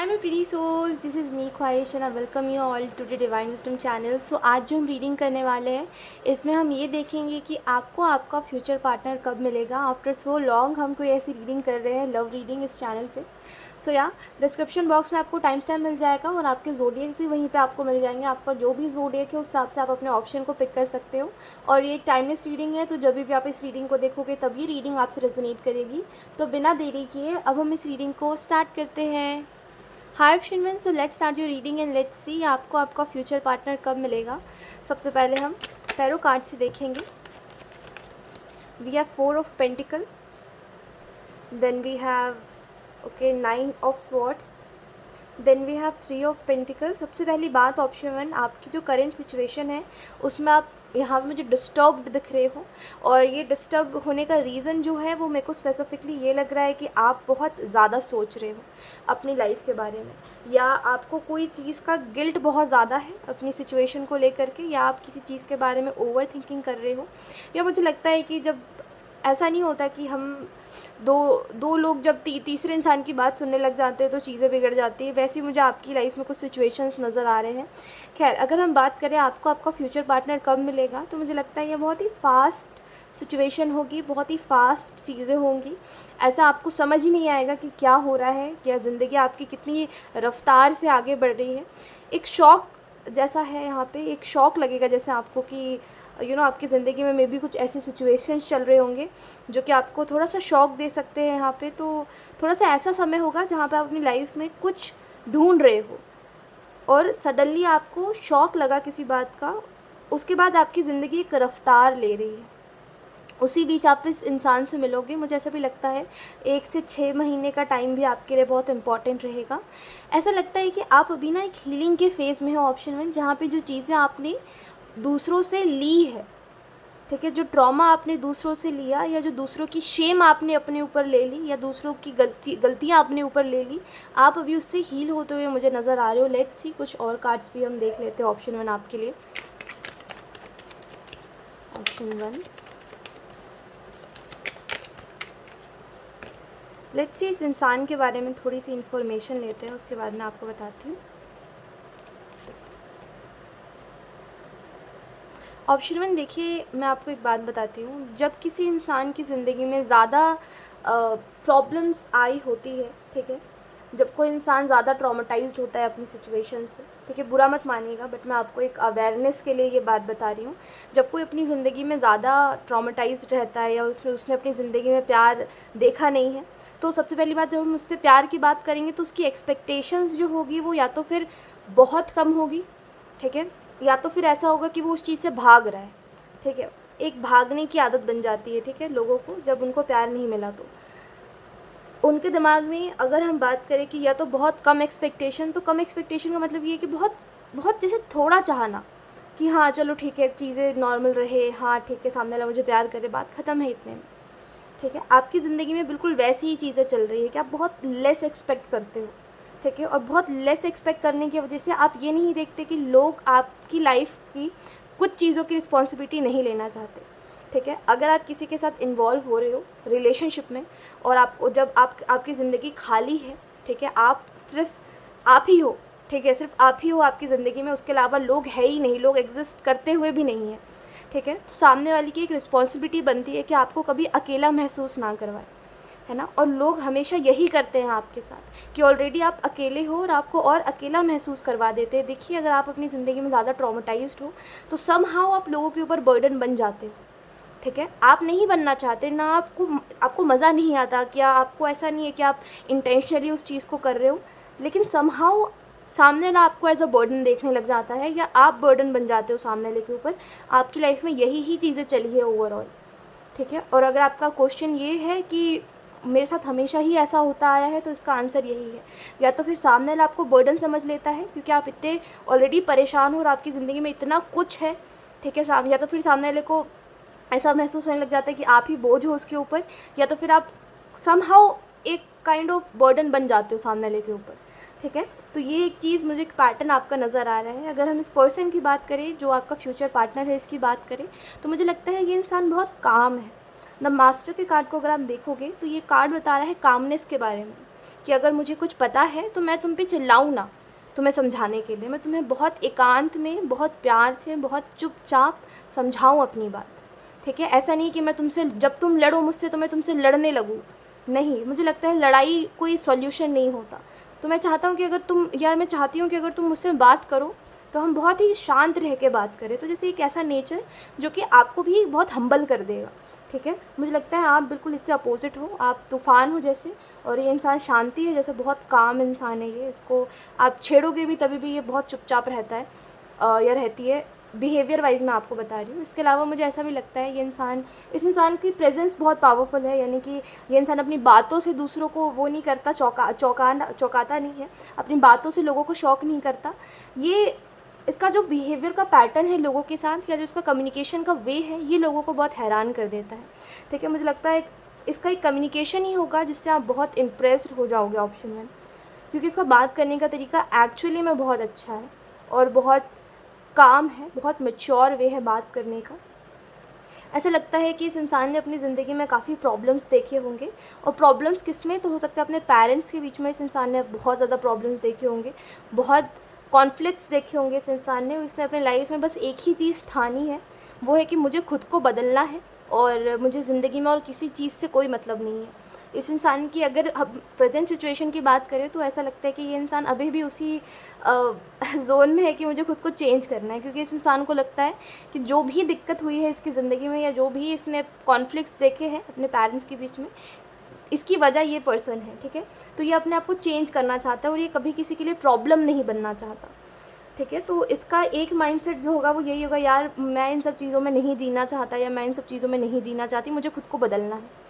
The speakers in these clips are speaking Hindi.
Hi my pretty souls, this is me Khwahish and I welcome you all to the divine wisdom channel. So आज जो हम रीडिंग करने वाले हैं इसमें हम ये देखेंगे कि आपको आपका फ्यूचर पार्टनर कब मिलेगा। आफ्टर सो लॉन्ग हम कोई ऐसी रीडिंग कर रहे हैं, लव रीडिंग इस चैनल पे। सो या डिस्क्रिप्शन बॉक्स में आपको टाइम स्टैम्प मिल जाएगा और आपके ज़ोडिएक्स भी वहीं पे आपको मिल जाएंगे। आपका जो भी ज़ोडिएक है उस हिसाब से आप अपने ऑप्शन को पिक कर सकते हो। और ये एक टाइमलेस रीडिंग है, तो जब भी आप इस रीडिंग को देखोगे तब ये रीडिंग आपसे रेजोनेट करेगी। तो बिना देरी किए अब हम इस रीडिंग को स्टार्ट करते हैं। Hi Shinwan, so let's start your reading and let's see आपको आपका फ्यूचर पार्टनर कब मिलेगा। सबसे पहले हम टैरो कार्ड से देखेंगे। We have 4 of pentacle, then we have nine of swords, then we have 3 of pentacle. सबसे पहली बात ऑप्शन 1, आपकी जो करंट सिचुएशन है उसमें आप यहाँ पे मुझे डिस्टर्ब्ड दिख रहे हो। और ये डिस्टर्ब होने का रीज़न जो है वो मेरे को स्पेसिफिकली ये लग रहा है कि आप बहुत ज़्यादा सोच रहे हो अपनी लाइफ के बारे में, या आपको कोई चीज़ का गिल्ट बहुत ज़्यादा है अपनी सिचुएशन को लेकर के, या आप किसी चीज़ के बारे में ओवर थिंकिंग कर रहे हो। या मुझे लगता है कि जब ऐसा नहीं होता कि हम दो लोग जब तीसरे इंसान की बात सुनने लग जाते हैं तो चीज़ें बिगड़ जाती है, वैसे ही मुझे आपकी लाइफ में कुछ सिचुएशंस नज़र आ रहे हैं। खैर, अगर हम बात करें आपको आपका फ्यूचर पार्टनर कब मिलेगा, तो मुझे लगता है ये बहुत ही फास्ट सिचुएशन होगी, बहुत ही फास्ट चीज़ें होंगी। ऐसा आपको समझ ही नहीं आएगा कि क्या हो रहा है, या ज़िंदगी आपकी कितनी रफ्तार से आगे बढ़ रही है। एक शॉक जैसा है यहाँ पे, एक शॉक लगेगा जैसे आपको कि आपकी ज़िंदगी में मे बी कुछ ऐसे सिचुएशंस चल रहे होंगे जो कि आपको थोड़ा सा शॉक दे सकते हैं यहाँ पे। तो थोड़ा सा ऐसा समय होगा जहाँ पे आप अपनी लाइफ में कुछ ढूंढ रहे हो और सडनली आपको शॉक लगा किसी बात का, उसके बाद आपकी ज़िंदगी एक रफ्तार ले रही है। उसी बीच आप इस इंसान से मिलोगे। मुझे ऐसा भी लगता है 1 से 6 महीने का टाइम भी आपके लिए बहुत इंपॉर्टेंट रहेगा। ऐसा लगता है कि आप अभी ना एक हीलिंग के फेज़ में हो ऑप्शन 1, जहाँ पे जो चीज़ें आपने दूसरों से ली है, ठीक है, जो ट्रॉमा आपने दूसरों से लिया, या जो दूसरों की शेम आपने अपने ऊपर ले ली, या दूसरों की गलतियाँ अपने ऊपर ले ली, आप अभी उससे हील होते हुए मुझे नज़र आ रहे हो। लेट्स सी, कुछ और कार्ड्स भी हम देख लेते हैं ऑप्शन 1 आपके लिए। ऑप्शन 1, लेट्स सी, इस इंसान के बारे में थोड़ी सी इन्फॉर्मेशन लेते हैं, उसके बाद मैं आपको बताती हूँ। ऑप्शन 1 देखिए, मैं आपको एक बात बताती हूँ। जब किसी इंसान की ज़िंदगी में ज़्यादा प्रॉब्लम्स आई होती है, ठीक है, जब कोई इंसान ज़्यादा ट्रॉमेटाइज्ड होता है अपनी सिचुएशन से, ठीक है, बुरा मत मानिएगा, बट मैं आपको एक अवेयरनेस के लिए ये बात बता रही हूँ। जब कोई अपनी ज़िंदगी में ज़्यादा ट्रॉमेटाइज्ड रहता है, या उसने अपनी ज़िंदगी में प्यार देखा नहीं है, तो सबसे पहली बात, जब हम उससे प्यार की बात करेंगे तो उसकी एक्सपेक्टेशंस जो होगी वो या तो फिर बहुत कम होगी, ठीक है, या तो फिर ऐसा होगा कि वो उस चीज़ से भाग रहा है, ठीक है। एक भागने की आदत बन जाती है, ठीक है, लोगों को जब उनको प्यार नहीं मिला तो उनके दिमाग में, अगर हम बात करें कि या तो बहुत कम एक्सपेक्टेशन, तो कम एक्सपेक्टेशन का मतलब ये है कि बहुत बहुत जैसे थोड़ा चाहना कि हाँ चलो ठीक है, चीज़ें नॉर्मल रहे, हाँ ठीक है, सामने वाला मुझे प्यार करे, बात ख़त्म है इतने में, ठीक है। आपकी ज़िंदगी में बिल्कुल वैसी ही चीज़ें चल रही है कि आप बहुत लेस एक्सपेक्ट करते हो, ठीक है, और बहुत लेस एक्सपेक्ट करने की वजह से आप ये नहीं देखते कि लोग आपकी लाइफ की कुछ चीज़ों की रिस्पॉन्सिबिलिटी नहीं लेना चाहते, ठीक है। अगर आप किसी के साथ इन्वॉल्व हो रहे हो रिलेशनशिप में, और आपको जब आपकी ज़िंदगी खाली है, ठीक है, आप सिर्फ आप ही हो, ठीक है, सिर्फ आप ही हो आपकी ज़िंदगी में, उसके अलावा लोग है ही नहीं, लोग एग्जिस्ट करते हुए भी नहीं है, ठीक है, तो सामने वाले की एक रिस्पॉन्सिबिलिटी बनती है कि आपको कभी अकेला महसूस ना करवाए, है ना। और लोग हमेशा यही करते हैं आपके साथ कि ऑलरेडी आप अकेले हो और आपको और अकेला महसूस करवा देते हैं। देखिए, अगर आप अपनी ज़िंदगी में ज़्यादा ट्रॉमेटाइज्ड हो तो समहाउ आप लोगों के ऊपर बर्डन बन जाते हो, ठीक है। आप नहीं बनना चाहते ना, आपको मज़ा नहीं आता, क्या आपको ऐसा नहीं है कि आप इंटेंशनली उस चीज़ को कर रहे हो, लेकिन समहाउ सामने वाला आपको एज अ बर्डन देखने लग जाता है, या आप बर्डन बन जाते हो सामने वाले के ऊपर। आपकी लाइफ में यही ही चीज़ें चली है ओवरऑल, ठीक है। और अगर आपका क्वेश्चन ये है कि मेरे साथ हमेशा ही ऐसा होता आया है, तो इसका आंसर यही है। या तो फिर सामने वाला आपको बर्डन समझ लेता है क्योंकि आप इतने ऑलरेडी परेशान हो और आपकी ज़िंदगी में इतना कुछ है, ठीक है, या तो फिर सामने वाले को ऐसा महसूस होने लग जाता है कि आप ही बोझ हो उसके ऊपर, या तो फिर आप समहाउ एक काइंड ऑफ बर्डन बन जाते हो सामने वाले के ऊपर, ठीक है। तो ये एक चीज़, मुझे एक पैटर्न आपका नज़र आ रहा है। अगर हम इस पर्सन की बात करें जो आपका फ्यूचर पार्टनर है, इसकी बात करें, तो मुझे लगता है ये इंसान बहुत काम है। द मास्टर के कार्ड को अगर आप देखोगे तो ये कार्ड बता रहा है कामनेस के बारे में, कि अगर मुझे कुछ पता है तो मैं तुम पे चिल्लाऊँ ना तुम्हें समझाने के लिए, मैं तुम्हें बहुत एकांत में, बहुत प्यार से, बहुत चुपचाप समझाऊँ अपनी बात, ठीक है। ऐसा नहीं कि मैं तुमसे, जब तुम लड़ो मुझसे तो मैं तुमसे लड़ने लगूँ, नहीं, मुझे लगता है लड़ाई कोई सॉल्यूशन नहीं होता। तो मैं चाहता हूँ कि अगर तुम, या मैं चाहती हूँ कि अगर तुम मुझसे बात करो तो हम बहुत ही शांत रह के बात करें। तो जैसे एक ऐसा नेचर जो कि आपको भी बहुत हम्बल कर देगा, ठीक है। मुझे लगता है आप बिल्कुल इससे अपोजिट हो, आप तूफ़ान हो जैसे, और ये इंसान शांति है जैसे, बहुत काम इंसान है ये। इसको आप छेड़ोगे भी तभी भी ये बहुत चुपचाप रहता है या रहती है, बिहेवियर वाइज मैं आपको बता रही हूँ। इसके अलावा मुझे ऐसा भी लगता है ये इंसान, इस इंसान की प्रेजेंस बहुत पावरफुल है, यानी कि ये इंसान अपनी बातों से दूसरों को वो नहीं करता, चौंकाता नहीं है, अपनी बातों से लोगों को शॉक नहीं करता। ये इसका जो बिहेवियर का पैटर्न है लोगों के साथ, या जो इसका कम्युनिकेशन का वे है, ये लोगों को बहुत हैरान कर देता है, ठीक है। मुझे लगता है इसका एक कम्युनिकेशन ही होगा जिससे आप बहुत इम्प्रेस्ड हो जाओगे ऑप्शन में, क्योंकि इसका बात करने का तरीका एक्चुअली में बहुत अच्छा है और बहुत काम है, बहुत मैच्योर वे है बात करने का। ऐसा लगता है कि इस इंसान ने अपनी ज़िंदगी में काफ़ी प्रॉब्लम्स देखे होंगे, और प्रॉब्लम्स किस में, तो हो सकता है अपने पेरेंट्स के बीच में इस इंसान ने बहुत ज़्यादा प्रॉब्लम्स देखे होंगे, बहुत कॉन्फ्लिक्ट्स देखे होंगे इस इंसान ने। इसने अपने लाइफ में बस एक ही चीज़ ठानी है, वो है कि मुझे खुद को बदलना है और मुझे ज़िंदगी में और किसी चीज़ से कोई मतलब नहीं है। इस इंसान की अगर हम प्रेजेंट सिचुएशन की बात करें तो ऐसा लगता है कि ये इंसान अभी भी उसी ज़ोन में है कि मुझे खुद को चेंज करना है, क्योंकि इस इंसान को लगता है कि जो भी दिक्कत हुई है इसकी ज़िंदगी में, या जो भी इसने कॉन्फ्लिक्ट्स देखे हैं अपने पेरेंट्स के बीच में, इसकी वजह ये पर्सन है, ठीक है। तो ये अपने आप को चेंज करना चाहता है और ये कभी किसी के लिए प्रॉब्लम नहीं बनना चाहता, ठीक है। तो इसका एक माइंडसेट जो होगा वो यही होगा, यार मैं इन सब चीज़ों में नहीं जीना चाहता, या मैं इन सब चीज़ों में नहीं जीना चाहती, मुझे खुद को बदलना है,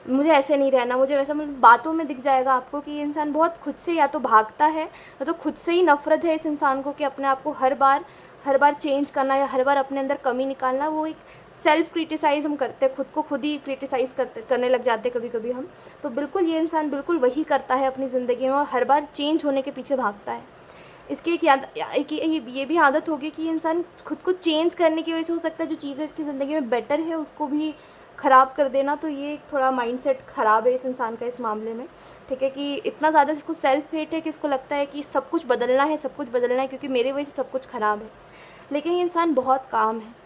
मुझे ऐसे नहीं रहना, मुझे वैसा। मतलब बातों में दिख जाएगा आपको कि ये इंसान बहुत खुद से या तो भागता है, या तो खुद से ही नफ़रत है इस इंसान को कि अपने आप को हर बार चेंज करना, या हर बार अपने अंदर कमी निकालना। वो एक सेल्फ़ क्रिटिसाइज़ हम करते हैं, खुद को खुद ही क्रिटिसाइज़ करने लग जाते हैं कभी कभी हम। तो बिल्कुल ये इंसान बिल्कुल वही करता है अपनी ज़िंदगी में, और हर बार चेंज होने के पीछे भागता है। इसकी ये भी आदत होगी कि इंसान खुद को चेंज करने की वजह से, हो सकता है जो चीज़ें इसकी ज़िंदगी में बेटर है उसको भी ख़राब कर देना। तो ये थोड़ा माइंडसेट ख़राब है इस इंसान का इस मामले में, ठीक है। कि इतना ज़्यादा इसको सेल्फ हेट है कि इसको लगता है कि सब कुछ बदलना है, सब कुछ बदलना है, क्योंकि मेरे वजह से सब कुछ ख़राब है। लेकिन ये इंसान बहुत काम है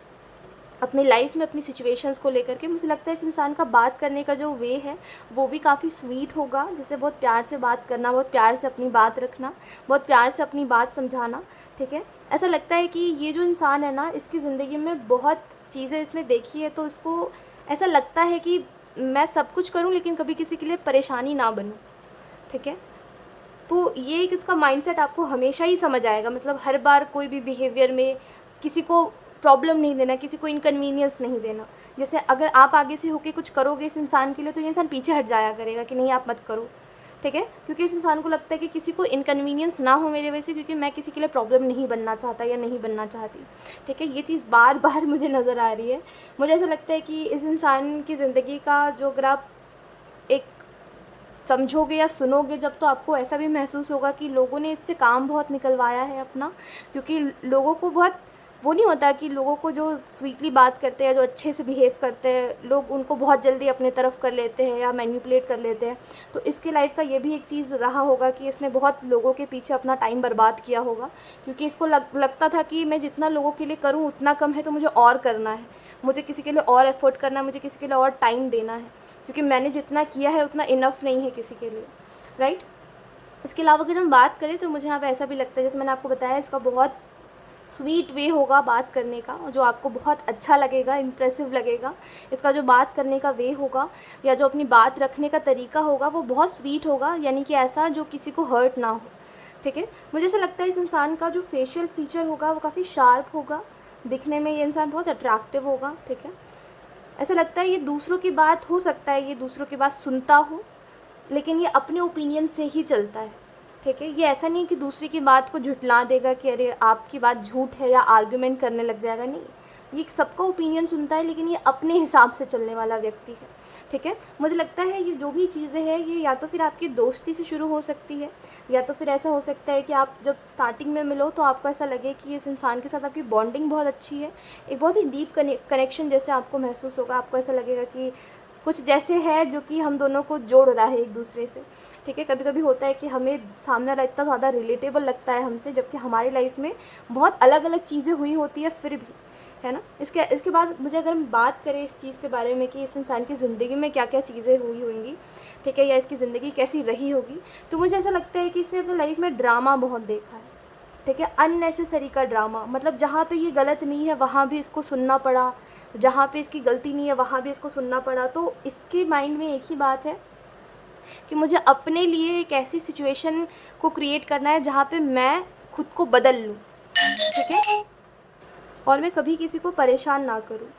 अपनी लाइफ में, अपनी सिचुएशंस को लेकर के। मुझे लगता है इस इंसान का बात करने का जो वे है वो भी काफ़ी स्वीट होगा, जैसे बहुत प्यार से बात करना, बहुत प्यार से अपनी बात रखना, बहुत प्यार से अपनी बात समझाना, ठीक है। ऐसा लगता है कि ये जो इंसान है ना, इसकी ज़िंदगी में बहुत चीज़ें इसने देखी है, तो इसको ऐसा लगता है कि मैं सब कुछ करूं लेकिन कभी किसी के लिए परेशानी ना बनूं, ठीक है। तो ये एक इसका माइंडसेट आपको हमेशा ही समझ आएगा, मतलब हर बार कोई भी बिहेवियर में किसी को प्रॉब्लम नहीं देना, किसी को इनकन्वीनियंस नहीं देना। जैसे अगर आप आगे से होके कुछ करोगे इस इंसान के लिए, तो ये इंसान पीछे हट जाया करेगा कि नहीं आप मत करो, ठीक है। क्योंकि इस इंसान को लगता है कि किसी को इनकन्वीनियंस ना हो मेरे वजह से, क्योंकि मैं किसी के लिए प्रॉब्लम नहीं बनना चाहता या नहीं बनना चाहती, ठीक है। ये चीज़ बार बार मुझे नज़र आ रही है। मुझे ऐसा लगता है कि इस इंसान की ज़िंदगी का जो, अगर आप एक समझोगे या सुनोगे जब, तो आपको ऐसा भी महसूस होगा कि लोगों ने इससे काम बहुत निकलवाया है अपना। क्योंकि लोगों को बहुत वो नहीं होता कि लोगों को जो स्वीटली बात करते हैं, जो अच्छे से बिहेव करते हैं, लोग उनको बहुत जल्दी अपने तरफ कर लेते हैं या मैनिपुलेट कर लेते हैं। तो इसके लाइफ का ये भी एक चीज़ रहा होगा कि इसने बहुत लोगों के पीछे अपना टाइम बर्बाद किया होगा, क्योंकि इसको लगता था कि मैं जितना लोगों के लिए करूँ उतना कम है, तो मुझे और करना है, मुझे किसी के लिए और एफर्ट करना है, मुझे किसी के लिए और टाइम देना है, क्योंकि मैंने जितना किया है उतना इनफ नहीं है किसी के लिए, राइट। इसके अलावा अगर हम बात करें तो मुझे यहाँ पे ऐसा भी लगता है, जैसे मैंने आपको बताया, इसका बहुत स्वीट वे होगा बात करने का, जो आपको बहुत अच्छा लगेगा, इम्प्रेसिव लगेगा। इसका जो बात करने का वे होगा या जो अपनी बात रखने का तरीका होगा वो बहुत स्वीट होगा, यानी कि ऐसा जो किसी को हर्ट ना हो, ठीक है। मुझे ऐसा लगता है इस इंसान का जो फेशियल फीचर होगा वो काफ़ी शार्प होगा, दिखने में ये इंसान बहुत अट्रैक्टिव होगा, ठीक है। ऐसा लगता है ये दूसरों की बात, हो सकता है ये दूसरों की बात सुनता हो, लेकिन ये अपने ओपिनियन से ही चलता है, ठीक है। ये ऐसा नहीं कि दूसरे की बात को झुठला देगा कि अरे आपकी बात झूठ है, या आर्गुमेंट करने लग जाएगा, नहीं। ये सबका ओपिनियन सुनता है, लेकिन ये अपने हिसाब से चलने वाला व्यक्ति है, ठीक है। मुझे लगता है ये जो भी चीज़ें हैं ये या तो फिर आपकी दोस्ती से शुरू हो सकती है, या तो फिर ऐसा हो सकता है कि आप जब स्टार्टिंग में मिलो तो आपको ऐसा लगे कि इस इंसान के साथ आपकी बॉन्डिंग बहुत अच्छी है, एक बहुत ही डीप कनेक्शन जैसे आपको महसूस होगा। आपको ऐसा लगेगा कि कुछ जैसे है जो कि हम दोनों को जोड़ रहा है एक दूसरे से, ठीक है। कभी कभी होता है कि हमें सामने वाला इतना ज़्यादा रिलेटेबल लगता है हमसे, जबकि हमारी लाइफ में बहुत अलग अलग चीज़ें हुई होती है फिर भी, है ना। इसके इसके बाद मुझे अगर हम बात करें इस चीज़ के बारे में कि इस इंसान की ज़िंदगी में क्या क्या चीज़ें हुई होंगी, ठीक है, या इसकी ज़िंदगी कैसी रही होगी, तो मुझे ऐसा लगता है कि इसने अपनी लाइफ में ड्रामा बहुत देखा है, ठीक है। अननेसेसरी का ड्रामा, मतलब जहाँ पे ये गलत नहीं है वहाँ भी इसको सुनना पड़ा, जहाँ पे इसकी गलती नहीं है वहाँ भी इसको सुनना पड़ा। तो इसके माइंड में एक ही बात है कि मुझे अपने लिए एक ऐसी सिचुएशन को क्रिएट करना है जहाँ पे मैं खुद को बदल लूँ, ठीक है, और मैं कभी किसी को परेशान ना करूँ।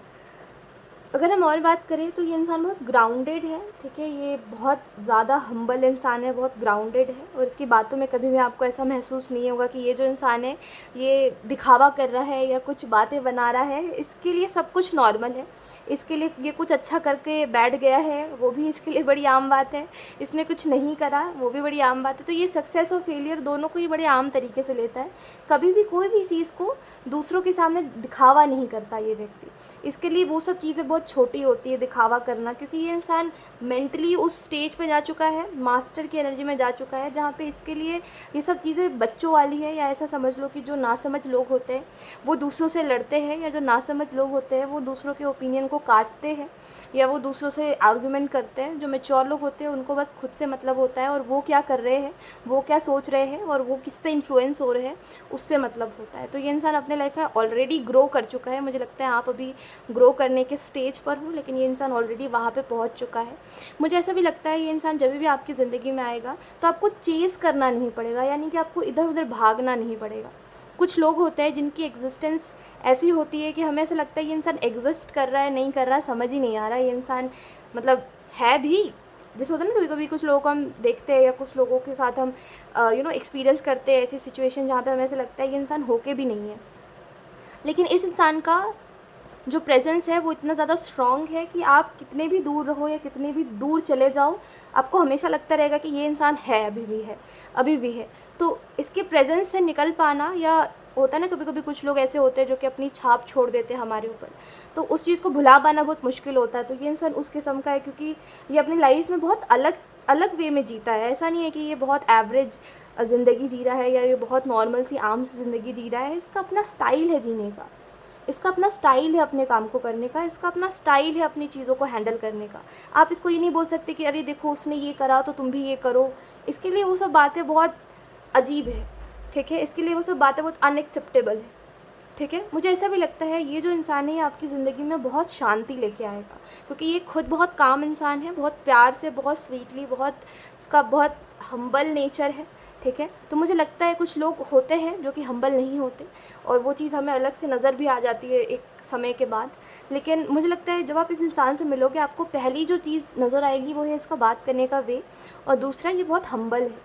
अगर हम और बात करें तो ये इंसान बहुत ग्राउंडेड है, ठीक है। ये बहुत ज़्यादा हम्बल इंसान है, बहुत ग्राउंडेड है, और इसकी बातों में कभी भी आपको ऐसा महसूस नहीं होगा कि ये जो इंसान है ये दिखावा कर रहा है या कुछ बातें बना रहा है। इसके लिए सब कुछ नॉर्मल है, इसके लिए ये कुछ अच्छा करके बैठ गया है वो भी इसके लिए बड़ी आम बात है, इसने कुछ नहीं करा वो भी बड़ी आम बात है। तो ये सक्सेस और फेलियर दोनों को ही बड़े आम तरीके से लेता है, कभी भी कोई भी चीज़ को दूसरों के सामने दिखावा नहीं करता ये व्यक्ति। इसके लिए वो सब चीज़ें बहुत छोटी होती है दिखावा करना, क्योंकि ये इंसान मेंटली उस स्टेज पे जा चुका है, मास्टर की एनर्जी में जा चुका है, जहाँ पे इसके लिए ये सब चीज़ें बच्चों वाली है। या ऐसा समझ लो कि जो नासमझ लोग होते हैं वो दूसरों से लड़ते हैं, या जो नासमझ लोग होते हैं वो दूसरों के ओपिनियन को काटते हैं, या वो दूसरों से आर्गूमेंट करते हैं। जो मैच्योर लोग होते हैं उनको बस खुद से मतलब होता है, और वो क्या कर रहे हैं, वो क्या सोच रहे हैं, और वो किससे इन्फ्लुएंस हो रहे हैं उससे मतलब होता है। तो ये इंसान अपने लाइफ में ऑलरेडी ग्रो कर चुका है। मुझे लगता है आप अभी ग्रो करने के स्टेज पर हो, लेकिन ये इंसान ऑलरेडी वहाँ पे पहुँच चुका है। मुझे ऐसा भी लगता है ये इंसान जब भी आपकी ज़िंदगी में आएगा तो आपको चेज़ करना नहीं पड़ेगा, यानी कि आपको इधर उधर भागना नहीं पड़ेगा। कुछ लोग होते हैं जिनकी एग्जिस्टेंस ऐसी होती है कि हमें ऐसा लगता है ये इंसान एग्जिस्ट कर रहा है नहीं कर रहा है समझ ही नहीं आ रहा है, ये इंसान मतलब है भी। जैसे होता है ना, कभी कभी कुछ लोगों को हम देखते हैं या कुछ लोगों के साथ हम एक्सपीरियंस करते हैं ऐसी सिचुएशन जहाँ पे हमें ऐसा लगता है ये इंसान होके भी नहीं है, लेकिन इस इंसान का जो प्रेजेंस है वो इतना ज़्यादा स्ट्रॉन्ग है कि आप कितने भी दूर रहो या कितने भी दूर चले जाओ, आपको हमेशा लगता रहेगा कि ये इंसान है, अभी भी है, अभी भी है। तो इसके प्रेजेंस से निकल पाना, या होता है ना कभी कभी कुछ लोग ऐसे होते हैं जो कि अपनी छाप छोड़ देते हैं हमारे ऊपर, तो उस चीज़ को भुला पाना बहुत मुश्किल होता है। तो ये इंसान उस किस्म का है, क्योंकि ये अपनी लाइफ में बहुत अलग अलग वे में जीता है। ऐसा नहीं है कि ये बहुत एवरेज ज़िंदगी जी रहा है या ये बहुत नॉर्मल सी आम सी ज़िंदगी जी रहा है। इसका अपना स्टाइल है जीने का, इसका अपना स्टाइल है अपने काम को करने का, इसका अपना स्टाइल है अपनी चीज़ों को हैंडल करने का। आप इसको ये नहीं बोल सकते कि अरे देखो उसने ये करा तो तुम भी ये करो। इसके लिए वो सब बातें बहुत अजीब है, ठीक है। इसके लिए वो सब बातें बहुत अनएक्सेप्टेबल है, ठीक है। मुझे ऐसा भी लगता है ये जो इंसान है ये आपकी ज़िंदगी में बहुत शांति लेके आएगा, क्योंकि ये खुद बहुत काम इंसान है, बहुत प्यार से, बहुत स्वीटली, बहुत इसका बहुत हम्बल नेचर है, ठीक है। तो मुझे लगता है कुछ लोग होते हैं जो कि हम्बल नहीं होते, और वो चीज़ हमें अलग से नज़र भी आ जाती है एक समय के बाद। लेकिन मुझे लगता है जब आप इस इंसान से मिलोगे आपको पहली जो चीज़ नज़र आएगी वो है इसका बात करने का वे, और दूसरा ये बहुत हम्बल है,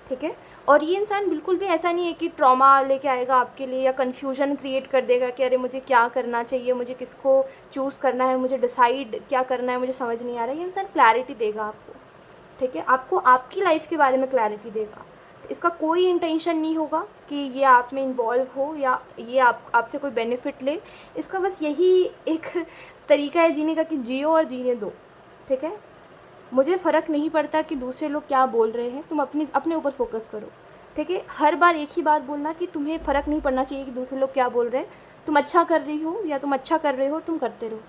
ठीक है। और ये इंसान बिल्कुल भी ऐसा नहीं है कि ट्रॉमा लेके आएगा आपके लिए या कन्फ्यूजन क्रिएट कर देगा कि अरे मुझे क्या करना चाहिए, मुझे किसको चूज़ करना है, मुझे डिसाइड क्या करना है, मुझे समझ नहीं आ रहा है। ये इंसान क्लैरिटी देगा आपको, ठीक है, आपको आपकी लाइफ के बारे में क्लैरिटी देगा। इसका कोई इंटेंशन नहीं होगा कि ये आप में इन्वॉल्व हो या ये आपसे कोई बेनिफिट ले। इसका बस यही एक तरीका है जीने का कि जियो और जीने दो, ठीक है। मुझे फ़र्क नहीं पड़ता कि दूसरे लोग क्या बोल रहे हैं, तुम अपने ऊपर फोकस करो, ठीक है। हर बार एक ही बात बोलना कि तुम्हें फ़र्क नहीं पड़ना चाहिए कि दूसरे लोग क्या बोल रहे हैं, तुम अच्छा कर रही हो या तुम अच्छा कर रहे हो, तुम करते रहो,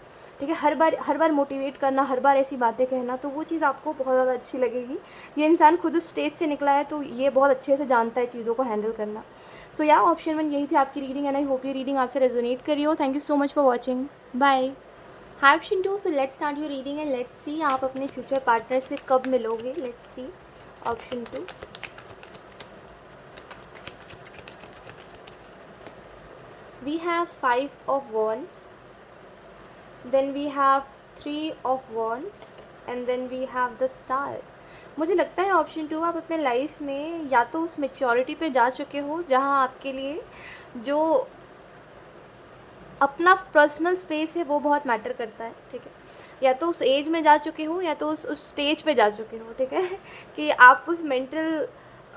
ठीक है। हर बार मोटिवेट करना, हर बार ऐसी बातें कहना, तो वो चीज़ आपको बहुत ज़्यादा अच्छी लगेगी। ये इंसान खुद उस स्टेज से निकला है तो ये बहुत अच्छे से जानता है चीज़ों को हैंडल करना। सो या ऑप्शन 1 यही थी आपकी रीडिंग, एंड आई होप ये रीडिंग आपसे रेजोनेट करी हो। Thank you so much for watching, bye. Hi option 2, so let's start your reading and let's see आप अपने फ्यूचर पार्टनर से कब मिलोगे। Let's see option 2। We have 5 of wands, then we have 3 of wands, and then we have the star. मुझे लगता है ऑप्शन 2 आप अपने लाइफ में या तो उस मेच्योरिटी पे जा चुके हो जहाँ आपके लिए जो अपना पर्सनल स्पेस है वो बहुत मैटर करता है, ठीक है। या तो उस एज में जा चुके हो या तो उस स्टेज पे जा चुके हो, ठीक है कि आप उस मेंटल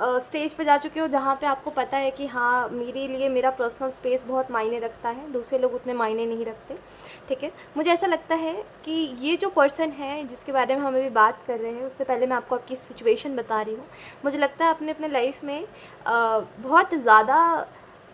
स्टेज पे जा चुके हो जहाँ पे आपको पता है कि हाँ, मेरे लिए मेरा पर्सनल स्पेस बहुत मायने रखता है, दूसरे लोग उतने मायने नहीं रखते, ठीक है। मुझे ऐसा लगता है कि ये जो पर्सन है जिसके बारे में हम अभी बात कर रहे हैं, उससे पहले मैं आपको आपकी सिचुएशन बता रही हूँ। मुझे लगता है आपने अपने लाइफ में बहुत ज़्यादा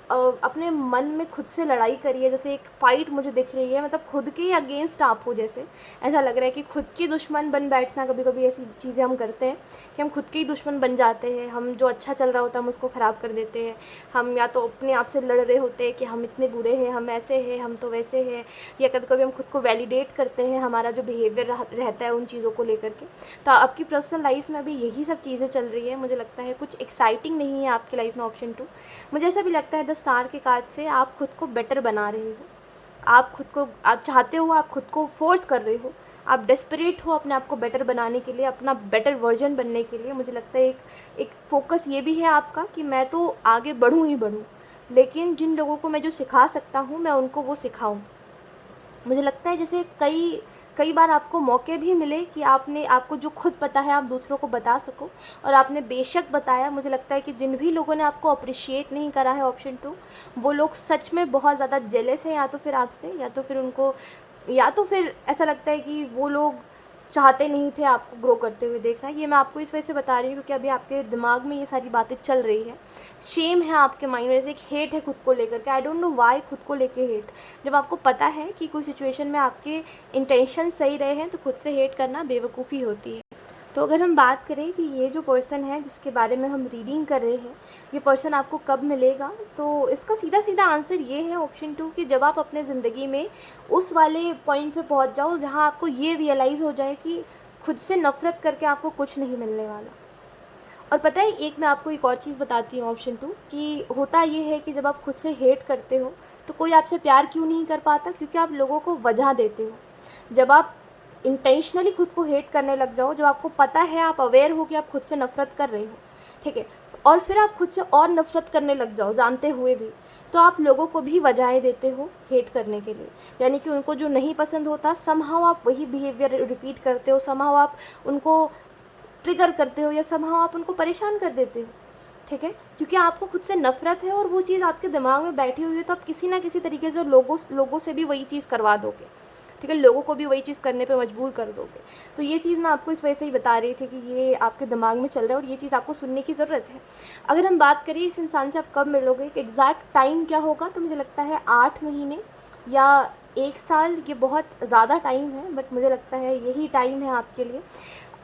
अपने मन में खुद से लड़ाई करी है। जैसे एक फ़ाइट मुझे दिख रही है, मतलब खुद के अगेंस्ट आप हो। जैसे ऐसा लग रहा है कि खुद के दुश्मन बन बैठना, कभी कभी ऐसी चीज़ें हम करते हैं कि हम खुद के ही दुश्मन बन जाते हैं। हम जो अच्छा चल रहा होता है हम उसको ख़राब कर देते हैं। हम या तो अपने आप से लड़ रहे होते हैं कि हम इतने बुरे हैं, हम ऐसे हैं, हम तो वैसे हैं, या कभी कभी हम खुद को वैलिडेट करते हैं हमारा जो बिहेवियर रहता है उन चीज़ों को लेकर के। तो आपकी पर्सनल लाइफ में अभी यही सब चीज़ें चल रही है। मुझे लगता है कुछ एक्साइटिंग नहीं है आपकी लाइफ में। ऑप्शन 2, मुझे ऐसा भी लगता है द स्टार के कार्ड से आप खुद को बेटर बना रहे हो। आप चाहते हो, आप खुद को फोर्स कर रहे हो, आप डेस्परेट हो अपने आप को बेटर बनाने के लिए, अपना बेटर वर्जन बनने के लिए। मुझे लगता है एक फोकस ये भी है आपका कि मैं तो आगे बढ़ूँ ही बढ़ूँ, लेकिन जिन लोगों को मैं जो सिखा सकता हूँ मैं उनको वो सिखाऊँ। मुझे लगता है जैसे कई कई बार आपको मौके भी मिले कि आपको जो खुद पता है आप दूसरों को बता सको, और आपने बेशक बताया। मुझे लगता है कि जिन भी लोगों ने आपको अप्रिशिएट नहीं करा है, ऑप्शन 2, वो लोग सच में बहुत ज़्यादा जेलस हैं, या तो फिर आपसे, या तो फिर ऐसा लगता है कि वो लोग चाहते नहीं थे आपको ग्रो करते हुए देखना। ये मैं आपको इस वजह से बता रही हूँ क्योंकि अभी आपके दिमाग में ये सारी बातें चल रही है। शेम है आपके माइंड में, जैसे एक हेट है खुद को लेकर के। आई डोंट नो वाई खुद को लेके हेट। जब आपको पता है कि कोई सिचुएशन में आपके इंटेंशन सही रहे हैं तो खुद से हेट करना बेवकूफ़ी होती है। तो अगर हम बात करें कि ये जो पर्सन है जिसके बारे में हम रीडिंग कर रहे हैं, ये पर्सन आपको कब मिलेगा, तो इसका सीधा सीधा आंसर ये है, ऑप्शन 2, कि जब आप अपने ज़िंदगी में उस वाले पॉइंट पे पहुंच जाओ जहां आपको ये रियलाइज़ हो जाए कि खुद से नफ़रत करके आपको कुछ नहीं मिलने वाला। और पता है, मैं आपको एक और चीज़ बताती हूँ, ऑप्शन 2, कि होता ये है कि जब आप खुद से हेट करते हो तो कोई आपसे प्यार क्यों नहीं कर पाता, क्योंकि आप लोगों को वजह देते हो। जब आप इंटेंशनली खुद को हेट करने लग जाओ, जब आपको पता है, आप अवेयर हो कि आप खुद से नफ़रत कर रहे हो, ठीक है, और फिर आप खुद से और नफ़रत करने लग जाओ जानते हुए भी, तो आप लोगों को भी वजहें देते हो हेट करने के लिए। यानी कि उनको जो नहीं पसंद होता, समहाउ आप वही बिहेवियर रिपीट करते हो, समहाउ आप उनको ट्रिगर करते हो, या समहाउ आप उनको परेशान कर देते हो, ठीक है, क्योंकि आपको खुद से नफ़रत है और वो चीज़ आपके दिमाग में बैठी हुई है। तो आप किसी ना किसी तरीके से लोगों से भी वही चीज़ करवा दोगे, ठीक है, लोगों को भी वही चीज़ करने पे मजबूर कर दोगे। तो ये चीज़ मैं आपको इस वजह से ही बता रही थी कि ये आपके दिमाग में चल रहा है और ये चीज़ आपको सुनने की ज़रूरत है। अगर हम बात करें इस इंसान से आप कब मिलोगे, एक एग्जैक्ट टाइम क्या होगा, तो मुझे लगता है 8 महीने या 1 साल। ये बहुत ज़्यादा टाइम है, बट मुझे लगता है यही टाइम है आपके लिए।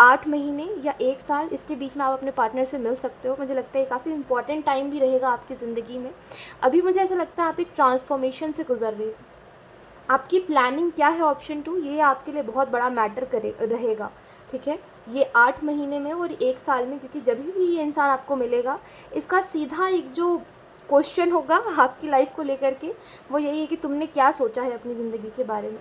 8 महीने या 1 साल, इसके बीच में आप अपने पार्टनर से मिल सकते हो। मुझे लगता है काफ़ी इंपॉर्टेंट टाइम भी रहेगा आपकी ज़िंदगी में। अभी मुझे ऐसा लगता है आप एक ट्रांसफॉर्मेशन से गुजर रहे हो। आपकी प्लानिंग क्या है, ऑप्शन 2, ये आपके लिए बहुत बड़ा मैटर रहेगा, ठीक है, ये 8 महीने में और 1 साल में। क्योंकि जब भी ये इंसान आपको मिलेगा, इसका सीधा एक जो क्वेश्चन होगा आपकी लाइफ को लेकर के, वो यही है कि तुमने क्या सोचा है अपनी ज़िंदगी के बारे में।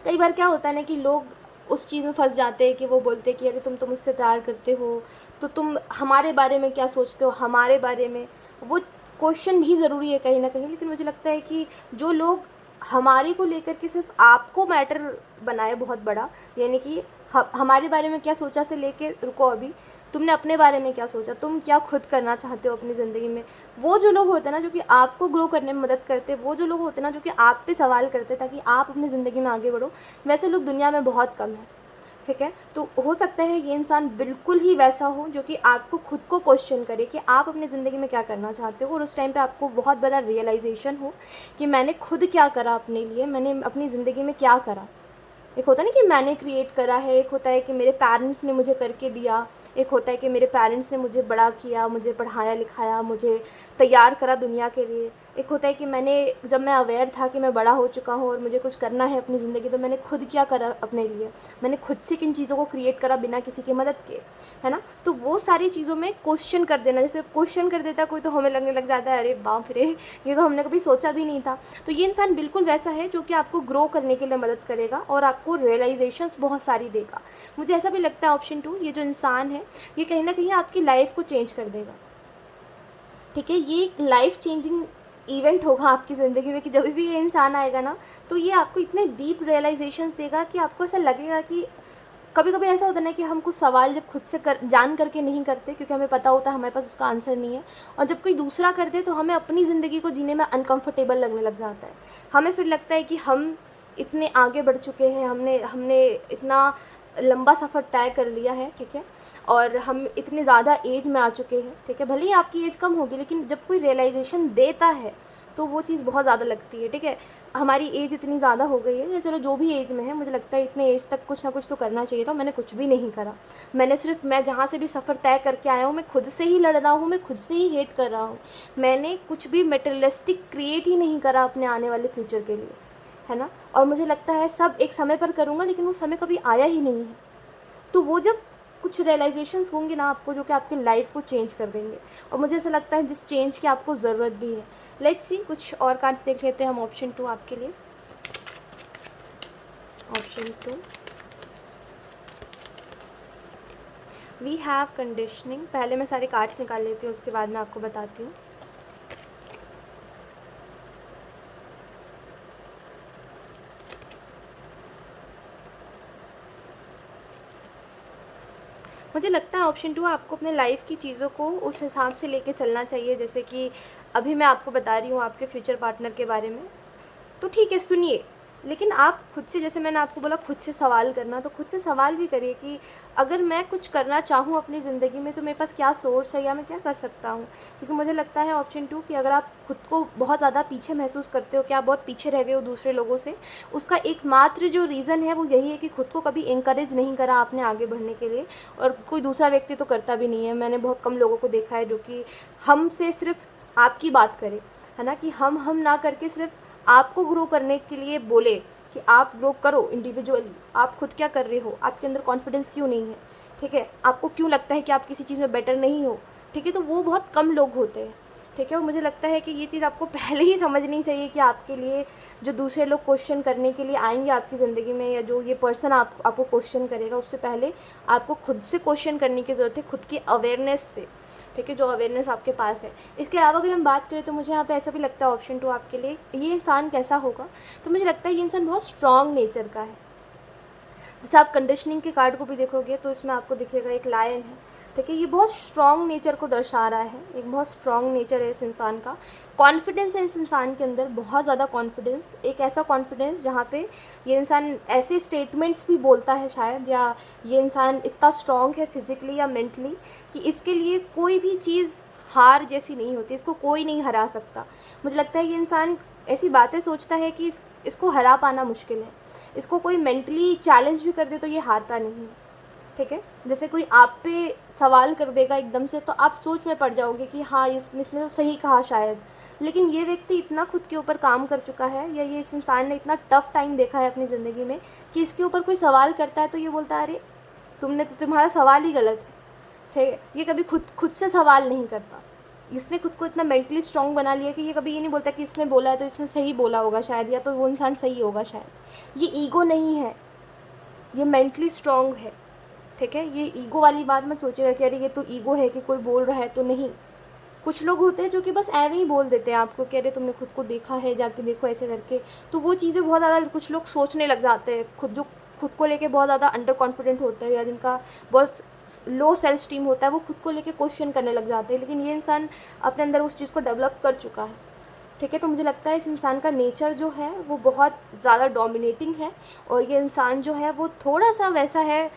कई बार क्या होता है ना कि लोग उस चीज़ में फंस जाते हैं कि वो बोलते हैं कि अरे तुम तो मुझसे प्यार करते हो, तो तुम हमारे बारे में क्या सोचते हो, हमारे बारे में। वो क्वेश्चन भी ज़रूरी है कहीं ना कहीं, लेकिन मुझे लगता है कि जो लोग हमारे को लेकर के सिर्फ आपको मैटर बनाए बहुत बड़ा, यानी कि हमारे बारे में क्या सोचा से लेके रुको, अभी तुमने अपने बारे में क्या सोचा, तुम क्या खुद करना चाहते हो अपनी ज़िंदगी में। वो जो लोग होते हैं ना जो कि आपको ग्रो करने में मदद करते हैं, वो जो लोग होते हैं ना जो कि आप पे सवाल करते हैं ताकि आप अपनी ज़िंदगी में आगे बढ़ो, वैसे लोग दुनिया में बहुत कम हैं, ठीक है। तो हो सकता है ये इंसान बिल्कुल ही वैसा हो जो कि आपको खुद को क्वेश्चन करे कि आप अपनी ज़िंदगी में क्या करना चाहते हो, और उस टाइम पे आपको बहुत बड़ा रियलाइजेशन हो कि मैंने खुद क्या करा अपने लिए, मैंने अपनी ज़िंदगी में क्या करा। एक होता है ना कि मैंने क्रिएट करा है, एक होता है कि मेरे पेरेंट्स ने मुझे करके दिया, एक होता है कि मेरे पेरेंट्स ने मुझे बड़ा किया, मुझे पढ़ाया लिखाया, मुझे तैयार करा दुनिया के लिए। एक होता है कि जब मैं अवेयर था कि मैं बड़ा हो चुका हूँ और मुझे कुछ करना है अपनी ज़िंदगी, तो मैंने खुद क्या करा अपने लिए, मैंने खुद से किन चीज़ों को क्रिएट करा बिना किसी की मदद के, है ना। तो वो सारी चीज़ों में क्वेश्चन कर देना, जैसे क्वेश्चन कर देता कोई तो हमें लगने लग जाता है अरे बाप रे, ये तो हमने कभी सोचा भी नहीं था। तो ये इंसान बिल्कुल वैसा है जो कि आपको ग्रो करने के लिए मदद करेगा और आपको रियलाइजेशंस बहुत सारी देगा। मुझे ऐसा भी लगता है, ऑप्शन 2, ये जो इंसान है ये कहीं ना कहीं आपकी लाइफ को चेंज कर देगा, ठीक है। ये एक लाइफ चेंजिंग इवेंट होगा आपकी ज़िंदगी में कि जब भी ये इंसान आएगा ना, तो ये आपको इतने डीप रियलाइजेशंस देगा कि आपको ऐसा लगेगा कि कभी कभी ऐसा होता है ना कि हम कुछ सवाल जब खुद से जान करके नहीं करते, क्योंकि हमें पता होता है हमारे पास उसका आंसर नहीं है, और जब कोई दूसरा कर दे तो हमें अपनी ज़िंदगी को जीने में अनकंफर्टेबल लगने लग जाता है। हमें फिर लगता है कि हम इतने आगे बढ़ चुके हैं, हमने हमने इतना लंबा सफ़र तय कर लिया है, ठीक है, और हम इतने ज़्यादा एज में आ चुके हैं, ठीक है, भले ही आपकी एज कम होगी, लेकिन जब कोई रियलाइजेशन देता है तो वो चीज़ बहुत ज़्यादा लगती है, ठीक है। हमारी एज इतनी ज़्यादा हो गई है, या चलो जो भी एज में है, मुझे लगता है इतने एज तक कुछ ना कुछ तो करना चाहिए था। मैंने कुछ भी नहीं करा। मैं जहाँ से भी सफ़र तय करके आया हूँ, मैं खुद से ही लड़ रहा हूँ, मैं खुद से ही हेट कर रहा हूँ। मैंने कुछ भी मटेरियलिस्टिक क्रिएट ही नहीं करा अपने आने वाले फ्यूचर के लिए, है ना। और मुझे लगता है सब एक समय पर करूँगा, लेकिन वो समय कभी आया ही नहीं है। तो वो जब कुछ रियलाइजेशंस होंगे ना आपको, जो कि आपकी लाइफ को चेंज कर देंगे, और मुझे ऐसा लगता है जिस चेंज की आपको ज़रूरत भी है। लेट्स सी, कुछ और कार्ड्स देख लेते हैं हम ऑप्शन 2 आपके लिए। Option 2 we have conditioning. पहले मैं सारे कार्ड्स निकाल लेती हूँ, उसके बाद मैं आपको बताती हूँ। मुझे लगता है ऑप्शन 2 आपको अपने लाइफ की चीज़ों को उस हिसाब से लेके चलना चाहिए, जैसे कि अभी मैं आपको बता रही हूँ आपके फ्यूचर पार्टनर के बारे में। तो ठीक है, सुनिए, लेकिन आप खुद से, जैसे मैंने आपको बोला खुद से सवाल करना, तो खुद से सवाल भी करिए कि अगर मैं कुछ करना चाहूँ अपनी ज़िंदगी में तो मेरे पास क्या सोर्स है, या मैं क्या कर सकता हूँ। क्योंकि मुझे लगता है ऑप्शन 2 कि अगर आप खुद को बहुत ज़्यादा पीछे महसूस करते हो कि आप बहुत पीछे रह गए हो दूसरे लोगों से, उसका एकमात्र जो रीज़न है वो यही है कि खुद को कभी इंकरेज नहीं करा आपने आगे बढ़ने के लिए। और कोई दूसरा व्यक्ति तो करता भी नहीं है। मैंने बहुत कम लोगों को देखा है जो कि हमसे सिर्फ आपकी बात करे, है ना, कि हम ना करके सिर्फ आपको ग्रो करने के लिए बोले कि आप ग्रो करो इंडिविजुअली। आप खुद क्या कर रहे हो, आपके अंदर कॉन्फिडेंस क्यों नहीं है, ठीक है, आपको क्यों लगता है कि आप किसी चीज़ में बेटर नहीं हो, ठीक है, तो वो बहुत कम लोग होते हैं, ठीक है। और मुझे लगता है कि ये चीज़ आपको पहले ही समझनी चाहिए कि आपके लिए जो दूसरे लोग क्वेश्चन करने के लिए आएंगे आपकी ज़िंदगी में, या जो ये पर्सन आपको क्वेश्चन करेगा, उससे पहले आपको खुद से क्वेश्चन करने की ज़रूरत है, खुद की अवेयरनेस से, ठीक है, जो अवेयरनेस आपके पास है। इसके अलावा अगर हम बात करें तो मुझे यहाँ पे ऐसा भी लगता है ऑप्शन 2 आपके लिए, ये इंसान कैसा होगा, तो मुझे लगता है ये इंसान बहुत स्ट्रॉन्ग नेचर का है। जैसे आप कंडीशनिंग के कार्ड को भी देखोगे तो इसमें आपको दिखेगा एक लायन है, ठीक है, ये बहुत स्ट्रॉन्ग नेचर को दर्शा रहा है। एक बहुत स्ट्रॉन्ग नेचर है इस इंसान का, कॉन्फिडेंस है इस इंसान के अंदर, बहुत ज़्यादा कॉन्फिडेंस, एक ऐसा कॉन्फिडेंस जहाँ पे ये इंसान ऐसे स्टेटमेंट्स भी बोलता है शायद, या ये इंसान इतना स्ट्रॉन्ग है फिज़िकली या मेंटली कि इसके लिए कोई भी चीज़ हार जैसी नहीं होती, इसको कोई नहीं हरा सकता। मुझे लगता है ये इंसान ऐसी बातें सोचता है कि इसको हरा पाना मुश्किल है। इसको कोई मेंटली चैलेंज भी कर दे तो ये हारता नहीं है, ठीक है। जैसे कोई आप पे सवाल कर देगा एकदम से, तो आप सोच में पड़ जाओगे कि हाँ इसने तो सही कहा शायद। लेकिन ये व्यक्ति इतना खुद के ऊपर काम कर चुका है, या ये इस इंसान ने इतना टफ़ टाइम देखा है अपनी ज़िंदगी में कि इसके ऊपर कोई सवाल करता है तो ये बोलता है अरे तुम्हारा सवाल ही गलत है, ठीक है। ये कभी खुद से सवाल नहीं करता। इसने खुद को इतना मेंटली स्ट्रॉन्ग बना लिया कि ये कभी ये नहीं बोलता कि इसने बोला है तो इसमें सही बोला होगा शायद, या तो वो इंसान सही होगा शायद। ये ईगो नहीं है, ये मेंटली स्ट्रॉन्ग है, ठीक है। ये ईगो वाली बात मत सोचेगा कि अरे ये तो ईगो है कि कोई बोल रहा है, तो नहीं। कुछ लोग होते हैं जो कि बस ऐਵੇਂ ही बोल देते हैं आपको कि अरे तुमने खुद को देखा है, जाके देखो ऐसे करके, तो वो चीज़ें बहुत ज़्यादा कुछ लोग सोचने लग जाते हैं। जो खुद को लेके बहुत ज़्यादा अंडर कॉन्फिडेंट होता है, या जिनका बहुत लो सेल्फ स्टीम होता है, वो खुद को लेके क्वेश्चन करने लग जाते हैं। लेकिन ये इंसान अपने अंदर उस चीज़ को डेवलप कर चुका है, ठीक है। तो मुझे लगता है इस इंसान का नेचर जो है वो बहुत ज़्यादा डोमिनेटिंग है, और ये इंसान जो है वो थोड़ा सा वैसा है,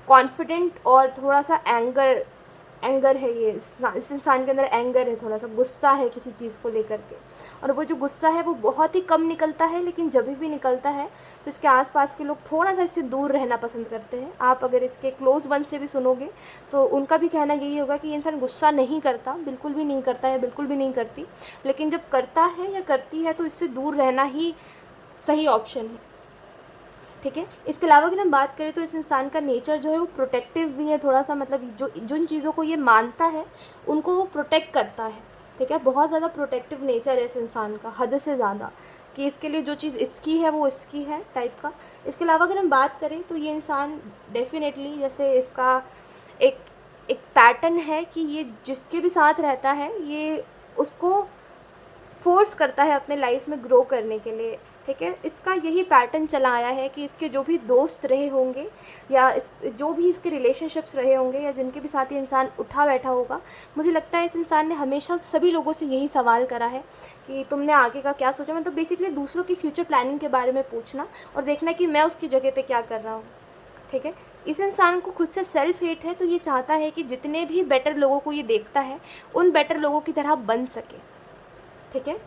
कॉन्फिडेंट, और थोड़ा सा एंगर है। ये इस इंसान के अंदर एंगर है, थोड़ा सा गुस्सा है किसी चीज़ को लेकर के, और वो जो गुस्सा है वो बहुत ही कम निकलता है, लेकिन जब भी निकलता है तो इसके आसपास के लोग थोड़ा सा इससे दूर रहना पसंद करते हैं। आप अगर इसके क्लोज वन से भी सुनोगे तो उनका भी कहना यही होगा कि ये इंसान गुस्सा नहीं करता, बिल्कुल भी नहीं करता है, बिल्कुल भी नहीं करती, लेकिन जब करता है या करती है तो इससे दूर रहना ही सही ऑप्शन है, ठीक है। इसके अलावा अगर हम बात करें तो इस इंसान का नेचर जो है वो प्रोटेक्टिव भी है थोड़ा सा, मतलब जो जिन चीज़ों को ये मानता है उनको वो प्रोटेक्ट करता है, ठीक है। बहुत ज़्यादा प्रोटेक्टिव नेचर है इस इंसान का, हद से ज़्यादा, कि इसके लिए जो चीज़ इसकी है वो इसकी है टाइप का। इसके अलावा अगर हम बात करें तो ये इंसान डेफिनेटली, जैसे इसका एक एक पैटर्न है कि ये जिसके भी साथ रहता है ये उसको फोर्स करता है अपने लाइफ में ग्रो करने के लिए, ठीक है। इसका यही पैटर्न चला आया है कि इसके जो भी दोस्त रहे होंगे या जो भी इसके रिलेशनशिप्स रहे होंगे या जिनके भी साथ ये इंसान उठा बैठा होगा, मुझे लगता है इस इंसान ने हमेशा सभी लोगों से यही सवाल करा है कि तुमने आगे का क्या सोचा। मतलब बेसिकली दूसरों की फ्यूचर प्लानिंग के बारे में पूछना और देखना कि मैं उसकी जगह पे क्या कर रहा हूँ। ठीक है। इस इंसान को खुद से सेल्फ हेट है, तो ये चाहता है कि जितने भी बेटर लोगों को ये देखता है उन बेटर लोगों की तरह बन सके। ठीक है।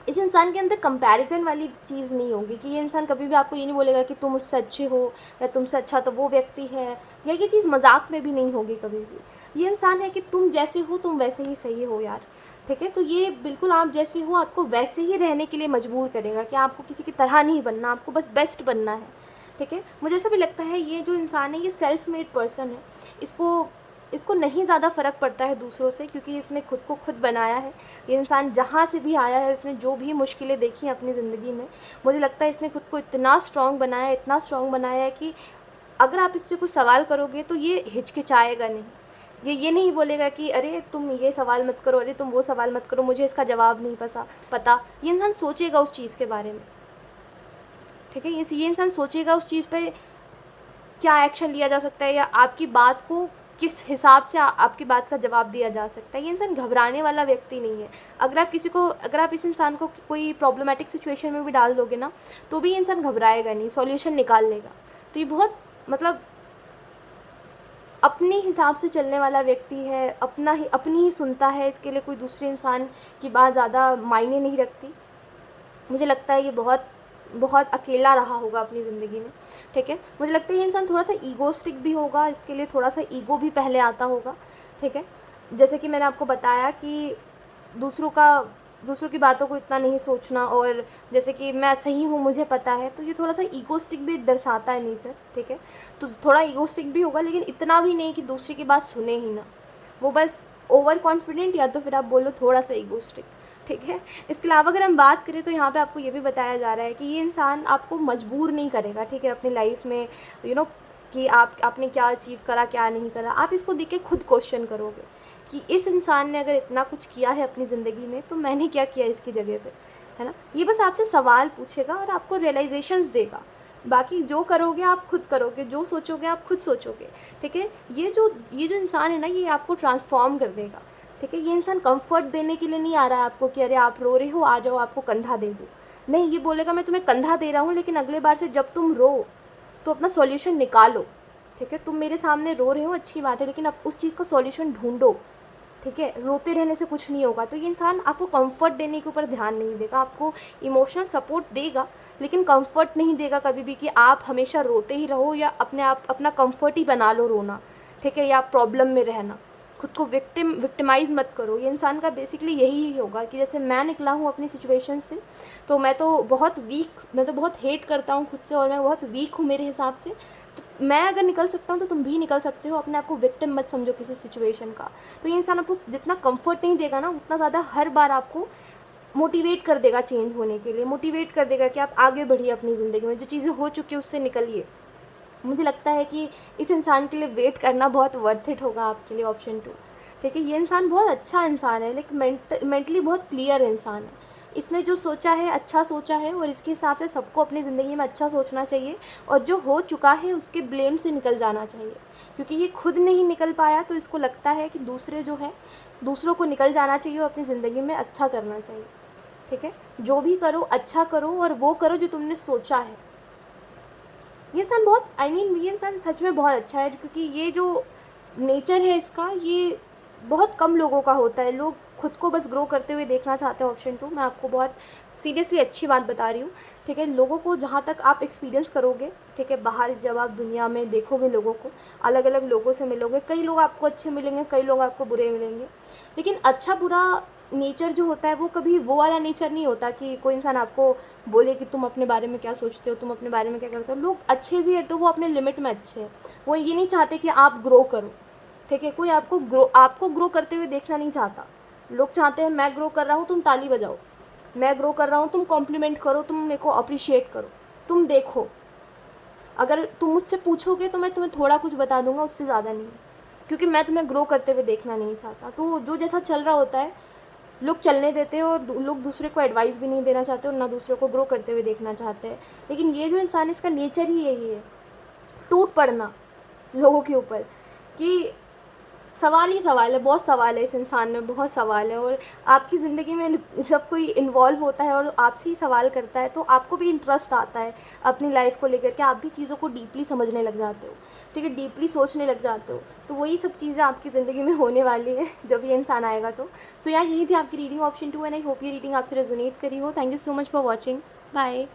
इस इंसान के अंदर कंपैरिजन वाली चीज़ नहीं होगी कि ये इंसान कभी भी आपको ये नहीं बोलेगा कि तुम उससे अच्छे हो या तुमसे अच्छा तो वो व्यक्ति है, या ये चीज़ मजाक में भी नहीं होगी कभी भी। ये इंसान है कि तुम जैसे हो तुम वैसे ही सही हो यार। ठीक है। तो ये बिल्कुल आप जैसे हो आपको वैसे ही रहने के लिए मजबूर करेगा कि आपको किसी की तरह नहीं बनना, आपको बस बेस्ट बनना है। ठीक है। मुझे ऐसा भी लगता है ये जो इंसान है ये सेल्फ मेड पर्सन है। इसको नहीं ज़्यादा फ़र्क पड़ता है दूसरों से, क्योंकि इसने खुद को खुद बनाया है। ये इंसान जहाँ से भी आया है, इसने जो भी मुश्किलें देखी हैं अपनी ज़िंदगी में, मुझे लगता है इसने खुद को इतना स्ट्रॉन्ग बनाया है, इतना स्ट्रॉन्ग बनाया है कि अगर आप इससे कुछ सवाल करोगे तो ये हिचकिचाएगा नहीं। ये नहीं बोलेगा कि अरे तुम ये सवाल मत करो, अरे तुम वो सवाल मत करो, मुझे इसका जवाब नहीं पता। ये इंसान सोचेगा उस चीज़ के बारे में। ठीक है। ये इंसान सोचेगा उस चीज़ पे क्या एक्शन लिया जा सकता है या आपकी बात को किस हिसाब से आपकी बात का जवाब दिया जा सकता है। ये इंसान घबराने वाला व्यक्ति नहीं है। अगर आप इस इंसान को कोई प्रॉब्लमेटिक सिचुएशन में भी डाल दोगे ना, तो भी ये इंसान घबराएगा नहीं, सॉल्यूशन निकाल लेगा। तो ये बहुत मतलब अपने हिसाब से चलने वाला व्यक्ति है, अपनी ही सुनता है, इसके लिए कोई दूसरे इंसान की बात ज़्यादा मायने नहीं रखती। मुझे लगता है ये बहुत अकेला रहा होगा अपनी ज़िंदगी में। ठीक है। मुझे लगता है ये इंसान थोड़ा सा ईगोस्टिक भी होगा, इसके लिए थोड़ा सा ईगो भी पहले आता होगा। ठीक है। जैसे कि मैंने आपको बताया कि दूसरों की बातों को इतना नहीं सोचना, और जैसे कि मैं सही हूँ मुझे पता है, तो ये थोड़ा सा ईगोस्टिक भी दर्शाता है नेचर। ठीक है। तो थोड़ा ईगोस्टिक भी होगा, लेकिन इतना भी नहीं कि दूसरे की बात सुने ही ना। वो बस ओवर कॉन्फिडेंट, या तो फिर आप बोलो थोड़ा सा ईगोस्टिक। ठीक है। इसके अलावा अगर हम बात करें तो यहाँ पे आपको ये भी बताया जा रहा है कि ये इंसान आपको मजबूर नहीं करेगा। ठीक है। अपनी लाइफ में कि आपने क्या अचीव करा क्या नहीं करा, आप इसको देख के खुद क्वेश्चन करोगे कि इस इंसान ने अगर इतना कुछ किया है अपनी ज़िंदगी में तो मैंने क्या किया इसकी जगह पे, है ना। ये बस आपसे सवाल पूछेगा और आपको रियलाइजेशंस देगा। बाकी जो करोगे आप खुद करोगे, जो सोचोगे आप खुद सोचोगे। ठीक है। ये जो इंसान है ना, ये आपको ट्रांसफॉर्म कर देगा। ठीक है। ये इंसान कंफर्ट देने के लिए नहीं आ रहा है आपको कि अरे आप रो रहे हो आ जाओ आपको कंधा दे दूँ। नहीं, ये बोलेगा मैं तुम्हें कंधा दे रहा हूँ, लेकिन अगले बार से जब तुम रो तो अपना सॉल्यूशन निकालो। ठीक है। तुम मेरे सामने रो रहे हो अच्छी बात है, लेकिन अब उस चीज़ का सॉल्यूशन ढूंढो। ठीक है। रोते रहने से कुछ नहीं होगा। तो ये इंसान आपको कंफर्ट देने के ऊपर ध्यान नहीं देगा, आपको इमोशनल सपोर्ट देगा, लेकिन कंफर्ट नहीं देगा कभी भी कि आप हमेशा रोते ही रहो या अपना कंफर्ट ही बना लो रोना। ठीक है। या प्रॉब्लम में रहना, खुद को विक्टिमाइज़ मत करो। ये इंसान का बेसिकली यही होगा कि जैसे मैं निकला हूँ अपनी सिचुएशन से, तो मैं तो बहुत हेट करता हूँ खुद से, और मैं बहुत वीक हूँ मेरे हिसाब से। तो मैं अगर निकल सकता हूँ तो तुम भी निकल सकते हो। अपने आप को विक्टिम मत समझो किसी सिचुएशन का। तो ये इंसान आपको जितना कंफर्ट नहीं देगा ना, उतना ज़्यादा हर बार आपको मोटिवेट कर देगा चेंज होने के लिए, मोटिवेट कर देगा कि आप आगे बढ़िए अपनी ज़िंदगी में, जो चीज़ें हो चुकी है उससे निकलिए। मुझे लगता है कि इस इंसान के लिए वेट करना बहुत वर्थ इट होगा आपके लिए, ऑप्शन 2। ठीक है। ये इंसान बहुत अच्छा इंसान है, लेकिन मेंटली बहुत क्लियर इंसान है। इसने जो सोचा है अच्छा सोचा है, और इसके हिसाब से सबको अपनी ज़िंदगी में अच्छा सोचना चाहिए, और जो हो चुका है उसके ब्लेम से निकल जाना चाहिए। क्योंकि ये खुद नहीं निकल पाया तो इसको लगता है कि दूसरों को निकल जाना चाहिए और अपनी ज़िंदगी में अच्छा करना चाहिए। ठीक है। जो भी करो अच्छा करो, और वो करो जो तुमने सोचा है। ये इंसान ये इंसान सच में बहुत अच्छा है, क्योंकि ये जो नेचर है इसका, ये बहुत कम लोगों का होता है। लोग खुद को बस ग्रो करते हुए देखना चाहते हैं, ऑप्शन 2। मैं आपको बहुत सीरियसली अच्छी बात बता रही हूँ। ठीक है। लोगों को जहाँ तक आप एक्सपीरियंस करोगे, ठीक है, बाहर जब आप दुनिया में देखोगे लोगों को, अलग अलग लोगों से मिलोगे, कई लोग आपको अच्छे मिलेंगे, कई लोग आपको बुरे मिलेंगे, लेकिन अच्छा बुरा नेचर जो होता है वो कभी वो वाला नेचर नहीं होता कि कोई इंसान आपको बोले कि तुम अपने बारे में क्या सोचते हो, तुम अपने बारे में क्या करते हो। लोग अच्छे भी है तो वो अपने लिमिट में अच्छे हैं, वो ये नहीं चाहते कि आप ग्रो करो। ठीक है। कोई आपको ग्रो करते हुए देखना नहीं चाहता। लोग चाहते हैं मैं ग्रो कर रहा हूँ तुम ताली बजाओ, मैं ग्रो कर रहा हूँ तुम कॉम्प्लीमेंट करो, तुम मेरे को अप्रिशिएट करो, तुम देखो। अगर तुम मुझसे पूछोगे तो मैं तुम्हें थोड़ा कुछ बता दूंगा, उससे ज़्यादा नहीं, क्योंकि मैं तुम्हें ग्रो करते हुए देखना नहीं चाहता। तो जो जैसा चल रहा होता है लोग चलने देते हैं और लोग दूसरे को एडवाइस भी नहीं देना चाहते और ना दूसरे को ग्रो करते हुए देखना चाहते हैं। लेकिन ये जो इंसान है, इसका नेचर ही यही है, टूट पड़ना लोगों के ऊपर। कि सवाल ही सवाल है, बहुत सवाल है इस इंसान में, बहुत सवाल है। और आपकी ज़िंदगी में जब कोई इन्वॉल्व होता है और आपसे ही सवाल करता है, तो आपको भी इंटरेस्ट आता है अपनी लाइफ को लेकर के, आप भी चीज़ों को डीपली समझने लग जाते हो, ठीक है, डीपली सोचने लग जाते हो। तो वही सब चीज़ें आपकी ज़िंदगी में होने वाली है जब ये इंसान आएगा तो। सो यार, यही थी आपकी reading option 2 and I hope ये रीडिंग आपसे रेजोनेट करी हो। Thank you so much for watching. Bye.